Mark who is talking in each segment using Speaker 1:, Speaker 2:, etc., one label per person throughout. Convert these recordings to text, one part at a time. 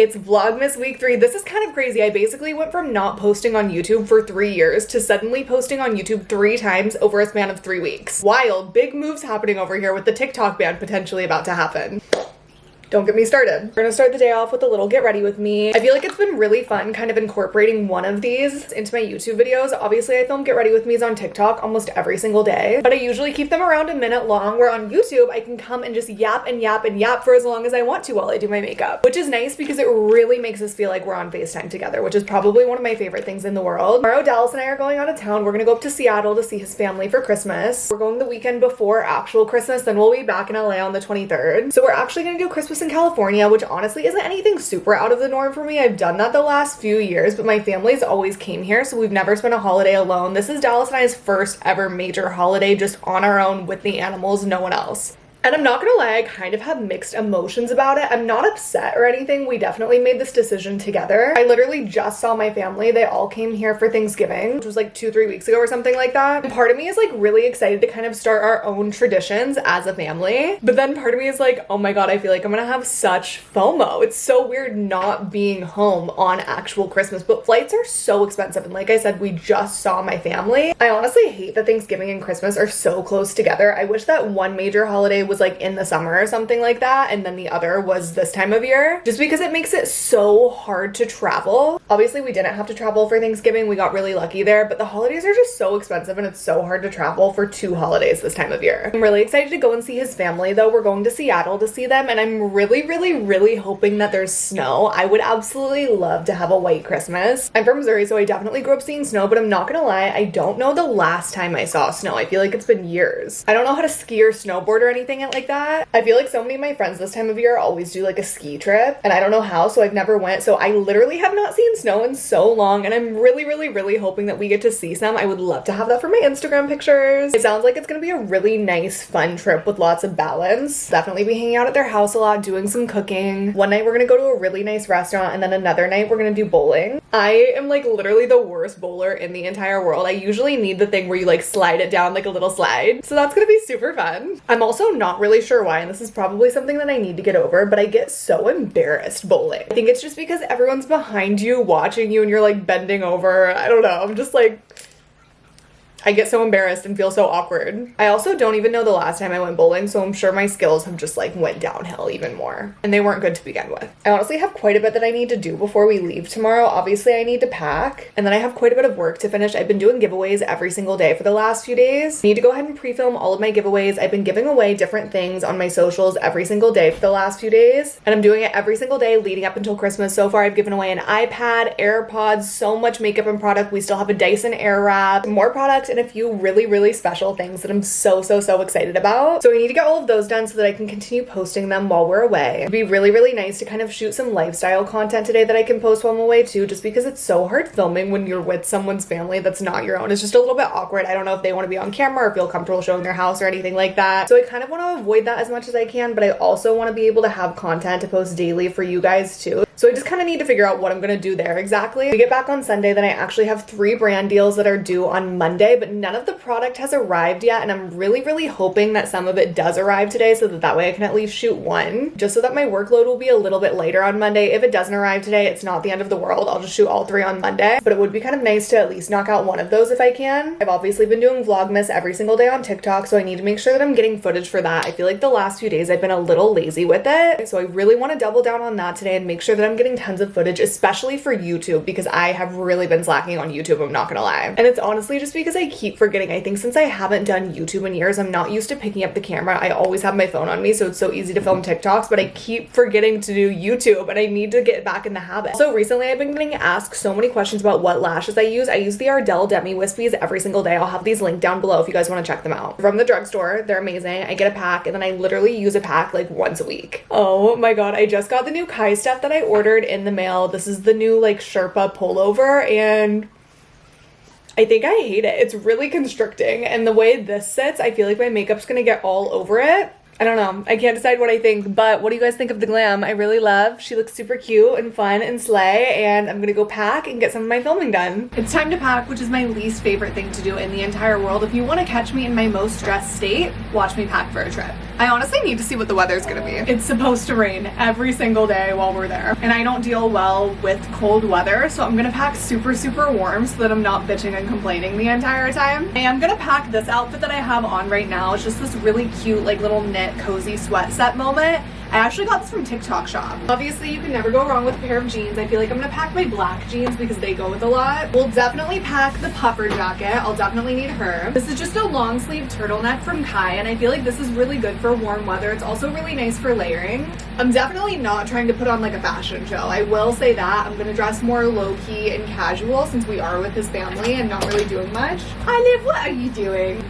Speaker 1: It's Vlogmas week 3. This is kind of crazy. I basically went from not posting on YouTube for 3 years to suddenly posting on YouTube 3 times over a span of 3 weeks. Wild, big moves happening over here with the TikTok ban potentially about to happen. Don't get me started. We're gonna start the day off with a little get ready with me. I feel like it's been really fun kind of incorporating one of these into my YouTube videos. Obviously, I film get ready with me's on TikTok almost every single day, but I usually keep them around a minute long, where on YouTube, I can come and just yap and yap and yap for as long as I want to while I do my makeup, which is nice because it really makes us feel like we're on FaceTime together, which is probably one of my favorite things in the world. Tomorrow, Dallas and I are going out of town. We're gonna go up to Seattle to see his family for Christmas. We're going the weekend before actual Christmas, then we'll be back in LA on the 23rd. So we're actually gonna do Christmas in California, which honestly isn't anything super out of the norm for me. I've done that the last few years, but my family's always came here, so we've never spent a holiday alone. This is Dallas and I's first ever major holiday just on our own with the animals, no one else. And I'm not gonna lie, I kind of have mixed emotions about it. I'm not upset or anything. We definitely made this decision together. I literally just saw my family. They all came here for Thanksgiving, which was like 2-3 weeks ago or something like that. And part of me is like really excited to kind of start our own traditions as a family. But then part of me is like, oh my God, I feel like I'm gonna have such FOMO. It's so weird not being home on actual Christmas, but flights are so expensive. And like I said, we just saw my family. I honestly hate that Thanksgiving and Christmas are so close together. I wish that one major holiday was like in the summer or something like that, and then the other was this time of year, just because it makes it so hard to travel. Obviously, we didn't have to travel for Thanksgiving. We got really lucky there, but the holidays are just so expensive and it's so hard to travel for 2 holidays this time of year. I'm really excited to go and see his family though. We're going to Seattle to see them, and I'm really hoping that there's snow. I would absolutely love to have a white Christmas. I'm from Missouri, so I definitely grew up seeing snow, but I'm not gonna lie, I don't know the last time I saw snow. I feel like it's been years. I don't know how to ski or snowboard or anything like that. I feel like so many of my friends this time of year always do like a ski trip, and I don't know how, so I've never went. So I literally have not seen snow in so long, and I'm really hoping that we get to see some. I would love to have that for my Instagram pictures. It sounds like it's gonna be a really nice, fun trip with lots of balance. Definitely be hanging out at their house a lot, doing some cooking. One night we're gonna go to a really nice restaurant, and then another night we're gonna do bowling. I am like literally the worst bowler in the entire world. I usually need the thing where you like slide it down like a little slide. So that's gonna be super fun. I'm also not really sure why, and this is probably something that I need to get over, but I get so embarrassed bowling. I think it's just because everyone's behind you watching you and you're like bending over. I don't know. I'm just like, I get so embarrassed and feel so awkward. I also don't even know the last time I went bowling, so I'm sure my skills have just like went downhill even more. And they weren't good to begin with. I honestly have quite a bit that I need to do before we leave tomorrow. Obviously, I need to pack, and then I have quite a bit of work to finish. I've been doing giveaways every single day for the last few days. I need to go ahead and pre-film all of my giveaways. I've been giving away different things on my socials every single day for the last few days, and I'm doing it every single day leading up until Christmas. So far, I've given away an iPad, AirPods, so much makeup and product. We still have a Dyson Airwrap, more products, and a few really special things that I'm so excited about. So I need to get all of those done so that I can continue posting them while we're away. It'd be really nice to kind of shoot some lifestyle content today that I can post while I'm away too, just because it's so hard filming when you're with someone's family that's not your own. It's just a little bit awkward. I don't know if they want to be on camera or feel comfortable showing their house or anything like that. So I kind of want to avoid that as much as I can, but I also want to be able to have content to post daily for you guys too. So I just kind of need to figure out what I'm going to do there exactly. We get back on Sunday, then I actually have 3 brand deals that are due on Monday, but none of the product has arrived yet, and I'm really hoping that some of it does arrive today so that way I can at least shoot one, just so that my workload will be a little bit lighter on Monday. If it doesn't arrive today, it's not the end of the world. I'll just shoot all 3 on Monday, but it would be kind of nice to at least knock out one of those if I can. I've obviously been doing Vlogmas every single day on TikTok, so I need to make sure that I'm getting footage for that. I feel like the last few days I've been a little lazy with it, so I really want to double down on that today and make sure that I'm getting tons of footage, especially for YouTube, because I have really been slacking on YouTube, I'm not gonna lie. And it's honestly just because I keep forgetting. I think since I haven't done YouTube in years, I'm not used to picking up the camera. I always have my phone on me, so it's so easy to film TikToks, but I keep forgetting to do YouTube, and I need to get back in the habit. So recently I've been getting asked so many questions about what lashes I use. I use the Ardell Demi Wispies every single day. I'll have these linked down below if you guys want to check them out. From the drugstore, they're amazing. I get a pack, and then I literally use a pack like once a week. Oh my God, I just got the new Kai stuff that I ordered in the mail. This is the new like Sherpa pullover, and I think I hate it. It's really constricting, and the way this sits, I feel like my makeup's gonna get all over it. I don't know. I can't decide what I think, but what do you guys think of the glam? I really love. She looks super cute and fun and slay, and I'm gonna go pack and get some of my filming done. It's time to pack, which is my least favorite thing to do in the entire world. If you want to catch me in my most stressed state, watch me pack for a trip. I honestly need to see what the weather's gonna be. It's supposed to rain every single day while we're there. And I don't deal well with cold weather, so I'm gonna pack super, super warm so that I'm not bitching and complaining the entire time. I am gonna pack this outfit that I have on right now. It's just this really cute, like little knit, cozy sweat set moment. I actually got this from TikTok shop. Obviously, you can never go wrong with a pair of jeans. I feel like I'm gonna pack my black jeans because they go with a lot. We'll definitely pack the puffer jacket. I'll definitely need her. This is just a long sleeve turtleneck from Kai, and I feel like this is really good for warm weather. It's also really nice for layering. I'm definitely not trying to put on like a fashion show. I will say that. I'm gonna dress more low-key and casual since we are with his family and not really doing much. Olive, what are you doing?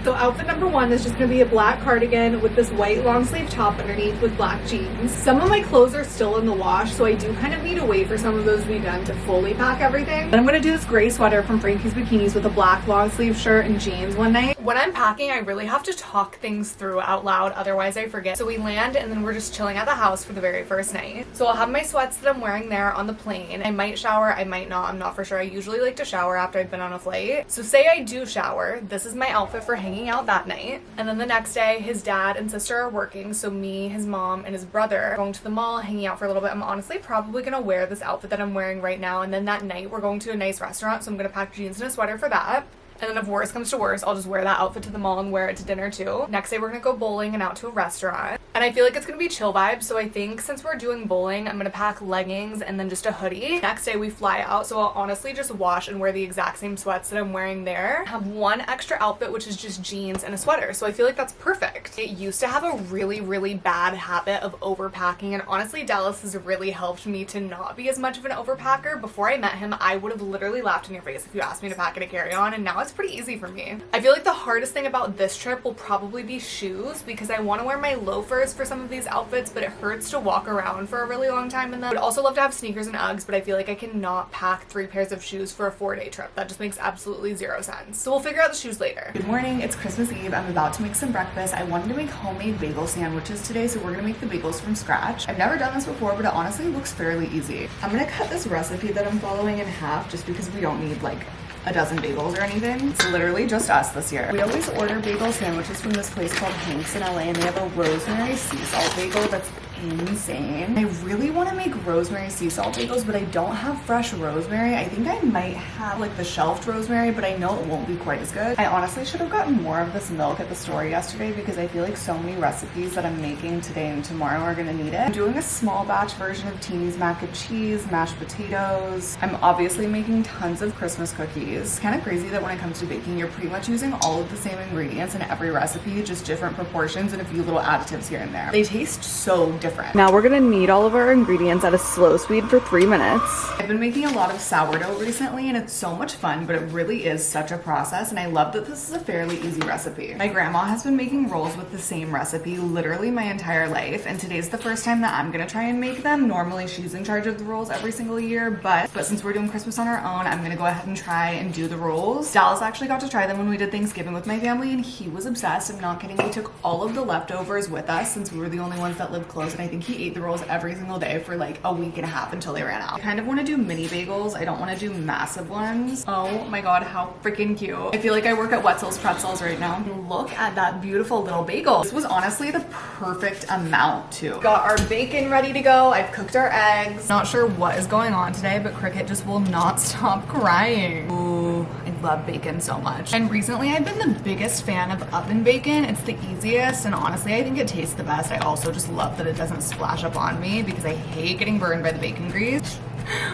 Speaker 1: So outfit number one is just gonna be a black cardigan with this white long sleeve top underneath with black jeans. Some of my clothes are still in the wash, so I do kind of need to wait for some of those to be done to fully pack everything. Then I'm gonna do this gray sweater from Frankie's Bikinis with a black long sleeve shirt and jeans one night. When I'm packing, I really have to talk things through out loud, otherwise I forget. So we land and then we're just chilling at the house for the very first night. So I'll have my sweats that I'm wearing there on the plane. I might shower, I might not, I'm not for sure. I usually like to shower after I've been on a flight. So say I do shower, this is my outfit for hanging out that night. And then the next day, his dad and sister are working, so me, his mom, and his brother are going to the mall, hanging out for a little bit. I'm honestly probably gonna wear this outfit that I'm wearing right now, and then that night we're going to a nice restaurant, so I'm gonna pack jeans and a sweater for that. And then if worse comes to worse, I'll just wear that outfit to the mall and wear it to dinner too. Next day we're gonna go bowling and out to a restaurant. And I feel like it's gonna be chill vibes, so I think since we're doing bowling, I'm gonna pack leggings and then just a hoodie. Next day we fly out, so I'll honestly just wash and wear the exact same sweats that I'm wearing there. I have one extra outfit, which is just jeans and a sweater, so I feel like that's perfect. It used to have a really, really bad habit of overpacking, and honestly Dallas has really helped me to not be as much of an overpacker. Before I met him, I would have literally laughed in your face if you asked me to pack in a carry-on, and now it's pretty easy for me. I feel like the hardest thing about this trip will probably be shoes, because I want to wear my loafers for some of these outfits, but it hurts to walk around for a really long time in them. I would also love to have sneakers and Uggs, but I feel like I cannot pack 3 pairs of shoes for a 4-day trip. That just makes absolutely zero sense. So we'll figure out the shoes later. Good morning, it's Christmas Eve. I'm about to make some breakfast. I wanted to make homemade bagel sandwiches today, so we're gonna make the bagels from scratch. I've never done this before, but it honestly looks fairly easy. I'm gonna cut this recipe that I'm following in half just because we don't need like a dozen bagels or anything. It's literally just us this year. We always order bagel sandwiches from this place called Hank's in LA, and they have a rosemary sea salt bagel that's insane. I really want to make rosemary sea salt bagels, but I don't have fresh rosemary. I think I might have like the shelved rosemary, but I know it won't be quite as good. I honestly should have gotten more of this milk at the store yesterday because I feel like so many recipes that I'm making today and tomorrow are gonna need it. I'm doing a small batch version of Teeny's mac and cheese, mashed potatoes. I'm obviously making tons of Christmas cookies. It's kind of crazy that when it comes to baking, you're pretty much using all of the same ingredients in every recipe, just different proportions and a few little additives here and there. They taste so different. Now we're gonna knead all of our ingredients at a slow speed for 3 minutes. I've been making a lot of sourdough recently and it's so much fun, but it really is such a process, and I love that this is a fairly easy recipe. My grandma has been making rolls with the same recipe literally my entire life, and today's the first time that I'm gonna try and make them. Normally she's in charge of the rolls every single year, but since we're doing Christmas on our own, I'm gonna go ahead and try and do the rolls. Dallas actually got to try them when we did Thanksgiving with my family, and he was obsessed. I'm not kidding. We took all of the leftovers with us since we were the only ones that lived close, and I think he ate the rolls every single day for like a week and a half until they ran out. I kind of want to do mini bagels. I don't want to do massive ones. Oh my god, how freaking cute. I feel like I work at Wetzel's Pretzels right now. Look at that beautiful little bagel. This was honestly the perfect amount too. Got our bacon ready to go. I've cooked our eggs. Not sure what is going on today, but Cricket just will not stop crying. Ooh, I love bacon so much. And recently I've been the biggest fan of oven bacon. It's the easiest, and honestly I think it tastes the best. I also just love that it doesn't splash up on me because I hate getting burned by the bacon grease.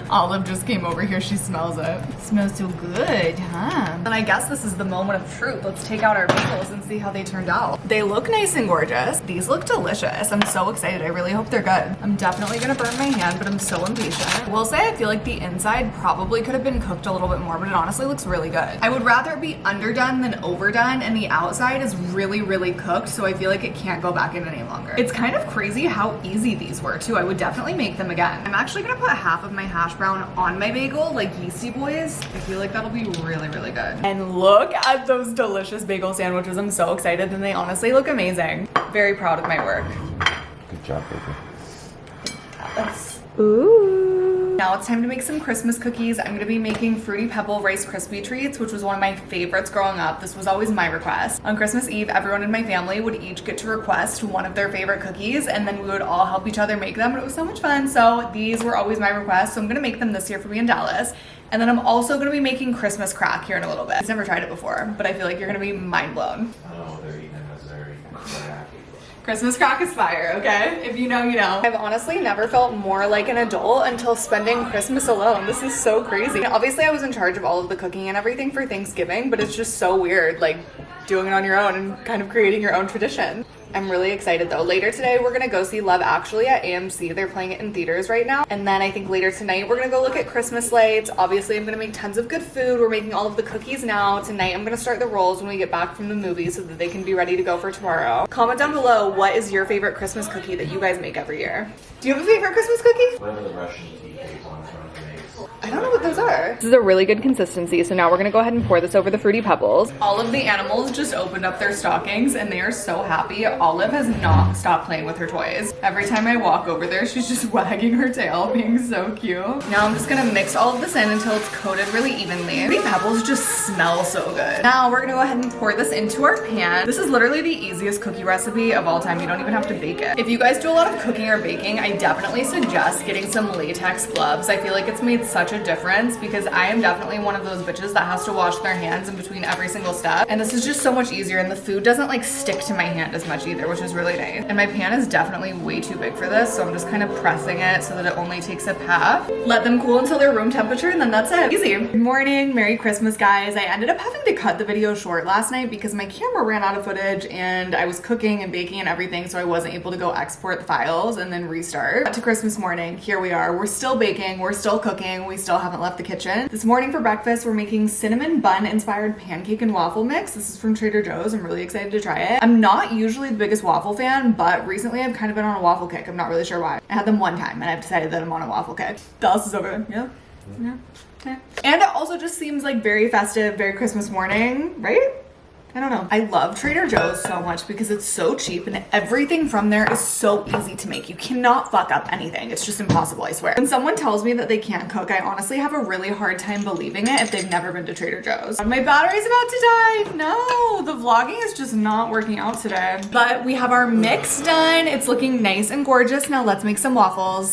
Speaker 1: Olive just came over here. She smells it. It smells so good, huh? And I guess this is the moment of truth. Let's take out our bagels and see how they turned out. They look nice and gorgeous. These look delicious. I'm so excited. I really hope they're good. I'm definitely gonna burn my hand, but I'm so impatient. I will say I feel like the inside probably could have been cooked a little bit more, but it honestly looks really good. I would rather it be underdone than overdone, and the outside is really, really cooked, so I feel like it can't go back in any longer. It's kind of crazy how easy these were too. I would definitely make them again. I'm actually gonna put half of my hash brown on my bagel like Yeasty Boys. I feel like that'll be really, really good. And look at those delicious bagel sandwiches. I'm so excited, and they honestly look amazing. Very proud of my work.
Speaker 2: Good job, baby.
Speaker 1: Ooh. Now it's time to make some Christmas cookies. I'm gonna be making Fruity Pebble Rice Krispie treats, which was one of my favorites growing up. This was always my request. On Christmas Eve, everyone in my family would each get to request one of their favorite cookies, and then we would all help each other make them, and it was so much fun. So these were always my request, so I'm gonna make them this year for me in Dallas. And then I'm also gonna be making Christmas crack here in a little bit. I've never tried it before, but I feel like you're gonna be mind blown.
Speaker 2: Oh, they're eating as very crack.
Speaker 1: Christmas crack is fire, okay? If you know, you know. I've honestly never felt more like an adult until spending Christmas alone. This is so crazy. Obviously, I was in charge of all of the cooking and everything for Thanksgiving, but it's just so weird, like doing it on your own and kind of creating your own tradition. I'm really excited though. Later today, we're gonna go see Love Actually at AMC. They're playing it in theaters right now. And then I think later tonight, we're gonna go look at Christmas lights. Obviously, I'm gonna make tons of good food. We're making all of the cookies now. Tonight, I'm gonna start the rolls when we get back from the movie so that they can be ready to go for tomorrow. Comment down below, what is your favorite Christmas cookie that you guys make every year? Do you have a favorite Christmas cookie?
Speaker 2: Whatever the Russian tea cake ones makes.
Speaker 1: I don't know what those are. This is a really good consistency, so now we're gonna go ahead and pour this over the Fruity Pebbles. All of the animals just opened up their stockings and they are so happy. Olive has not stopped playing with her toys. Every time I walk over there, she's just wagging her tail, being so cute. Now I'm just gonna mix all of this in until it's coated really evenly. Fruity Pebbles just smell so good. Now we're gonna go ahead and pour this into our pan. This is literally the easiest cookie recipe of all time. You don't even have to bake it. If you guys do a lot of cooking or baking, I definitely suggest getting some latex gloves. I feel like it's made such a difference because I am definitely one of those bitches that has to wash their hands in between every single step. And this is just so much easier, and the food doesn't like stick to my hand as much either, which is really nice. And my pan is definitely way too big for this, so I'm just kind of pressing it so that it only takes up half. Let them cool until they're room temperature, and then that's it. Easy. Good morning, Merry Christmas, guys. I ended up having to cut the video short last night because my camera ran out of footage and I was cooking and baking and everything, so I wasn't able to go export the files and then restart. To Christmas morning, here we are. We're still baking, we're still cooking, we still haven't left the kitchen. This morning for breakfast, we're making cinnamon bun inspired pancake and waffle mix. This is from Trader Joe's. I'm really excited to try it. I'm not usually the biggest waffle fan, but recently I've kind of been on a waffle kick. I'm not really sure why. I had them one time and I've decided that I'm on a waffle kick. Dallas is so good. Yeah. Yeah. Yeah. And it also just seems like very festive, very Christmas morning, right? I don't know. I love Trader Joe's so much because it's so cheap and everything from there is so easy to make. You cannot fuck up anything. It's just impossible, I swear. When someone tells me that they can't cook, I honestly have a really hard time believing it if they've never been to Trader Joe's. My battery's about to die. No, the vlogging is just not working out today. But we have our mix done. It's looking nice and gorgeous. Now let's make some waffles.